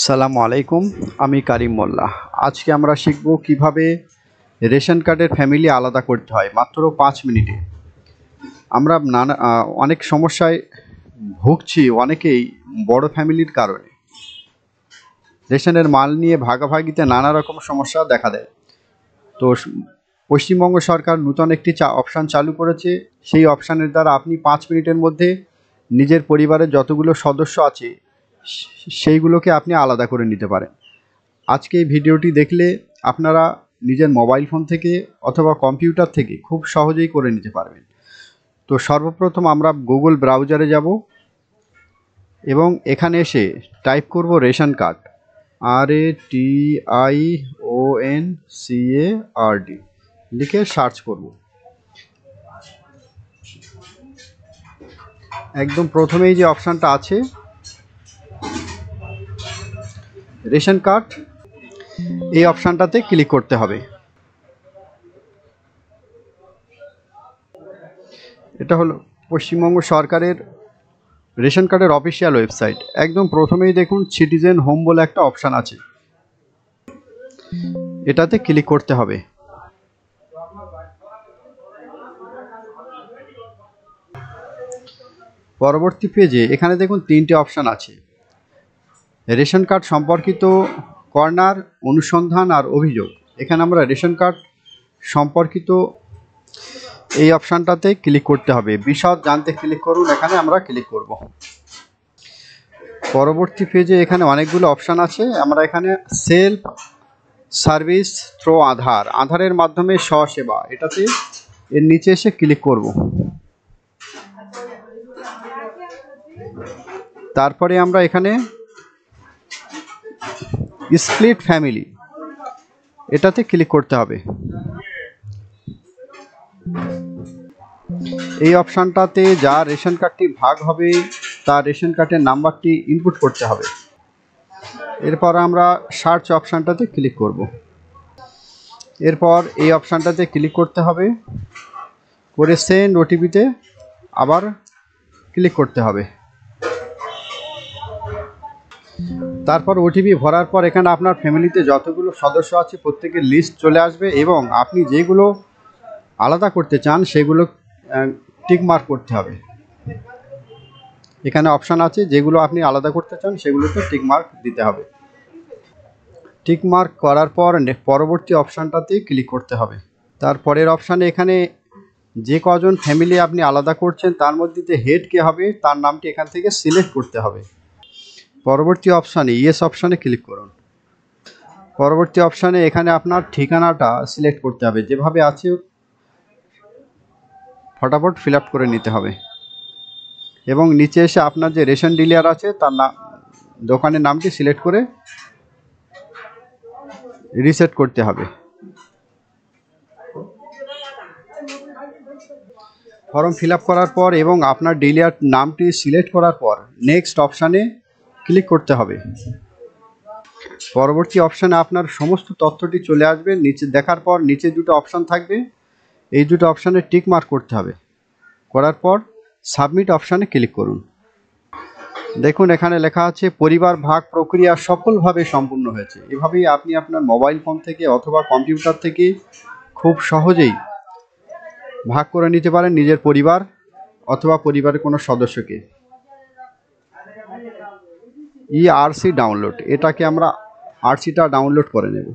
সালামু আলাইকুম, আমি কারিম মোল্লা। আজকে আমরা শিখব কিভাবে রেশন কার্ডের ফ্যামিলি আলাদা করতে হয় মাত্র 5 মিনিটে। আমরা অনেক সমস্যায় ভুগছি, অনেকেই বড় ফ্যামিলির কারণে রেশনের মাল নিয়ে ভাগাভাগিতে নানা রকম সমস্যা দেখা দেয়। তো পশ্চিমবঙ্গ সরকার নূতন একটি অপশান চালু করেছে। সেই অপশানের দ্বারা আপনি 5 মিনিটের মধ্যে নিজের পরিবারের যতগুলো সদস্য আছে সেইগুলোকে আপনি আলাদা করে নিতে পারেন। আজকে এই ভিডিওটি দেখলে আপনারা নিজের মোবাইল ফোন থেকে অথবা কম্পিউটার থেকে খুব সহজেই করে নিতে পারবেন। তো সর্বপ্রথম আমরা গুগল ব্রাউজারে যাব এবং এখানে এসে টাইপ করব রেশন কার্ড, RATIONCARD লিখে সার্চ করব। একদম প্রথমেই যে অপশানটা আছে রেশন কার্ড, এই অপশানটাতে ক্লিক করতে হবে। এটা হলো পশ্চিমবঙ্গ সরকারের রেশন কার্ডের অফিসিয়াল ওয়েবসাইট। একদম প্রথমেই দেখুন সিটিজেন হোম বলে একটা অপশান আছে, এটাতে ক্লিক করতে হবে। পরবর্তী পেজে এখানে দেখুন 3টে অপশান আছে, রেশন কার্ড সম্পর্কিত কর্নার, অনুসন্ধান আর অভিযোগ। এখানে আমরা রেশন কার্ড সম্পর্কিত এই অপশানটাতে ক্লিক করতে হবে। বিশদ জানতে ক্লিক করুন, এখানে আমরা ক্লিক করব। পরবর্তী পেজে এখানে অনেকগুলো অপশান আছে। আমরা এখানে সেলফ সার্ভিস থ্রো আধারের মাধ্যমে স্বসেবা, এটাতে এর নিচে এসে ক্লিক করব। তারপরে আমরা এখানে স্প্লিট ফ্যামিলি, এটাতে ক্লিক করতে হবে। এই অপশানটাতে যা রেশন কার্ডটি ভাগ হবে তার রেশন কার্ডের নাম্বারটি ইনপুট করতে হবে। এরপর আমরা সার্চ অপশানটাতে ক্লিক করব। এরপর এই অপশানটাতে ক্লিক করতে হবে, করে সেন্ড ওটিপিতে আবার ক্লিক করতে হবে। তারপর ওটিপি ভরার পর এখানে আপনার ফ্যামিলিতে যতগুলো সদস্য আছে প্রত্যেকের লিস্ট চলে আসবে এবং আপনি যেগুলো আলাদা করতে চান সেগুলো টিক মার্ক করতে হবে। এখানে অপশান আছে, যেগুলো আপনি আলাদা করতে চান সেগুলোতে টিক মার্ক দিতে হবে। টিক মার্ক করার পর পরবর্তী অপশানটাতে ক্লিক করতে হবে। তারপরের অপশানে এখানে যে কজন ফ্যামিলি আপনি আলাদা করছেন তার মধ্যে যে হেড কে হবে তার নামটি এখান থেকে সিলেক্ট করতে হবে। পরবর্তী অপশানে ইয়েস অপশানে ক্লিক করুন। পরবর্তী অপশানে এখানে আপনার ঠিকানাটা সিলেক্ট করতে হবে, যেভাবে আছে ফটাফট ফিল আপ করে নিতে হবে এবং নিচে এসে আপনার যে রেশন ডিলার আছে তার দোকানের নামটি সিলেক্ট করে রিসেট করতে হবে। ফর্ম ফিল আপ করার পর এবং আপনার ডিলার নামটি সিলেক্ট করার পর নেক্সট অপশানে ক্লিক করতে হবে। পরবর্তী অপশানে আপনার সমস্ত তথ্যটি চলে আসবে। নিচে দেখার পর নিচে দুটো অপশান থাকবে, এই দুটো অপশানে টিক মার্ক করতে হবে। করার পর সাবমিট অপশানে ক্লিক করুন। দেখুন এখানে লেখা আছে পরিবার ভাগ প্রক্রিয়া সফলভাবে সম্পূর্ণ হয়েছে। এভাবেই আপনি আপনার মোবাইল ফোন থেকে অথবা কম্পিউটার থেকে খুব সহজেই ভাগ করে নিতে পারেন নিজের পরিবার অথবা পরিবারের কোনো সদস্যকে। ERC ডাউনলোড, এটাকে আমরা আরসিটা ডাউনলোড করে নেব।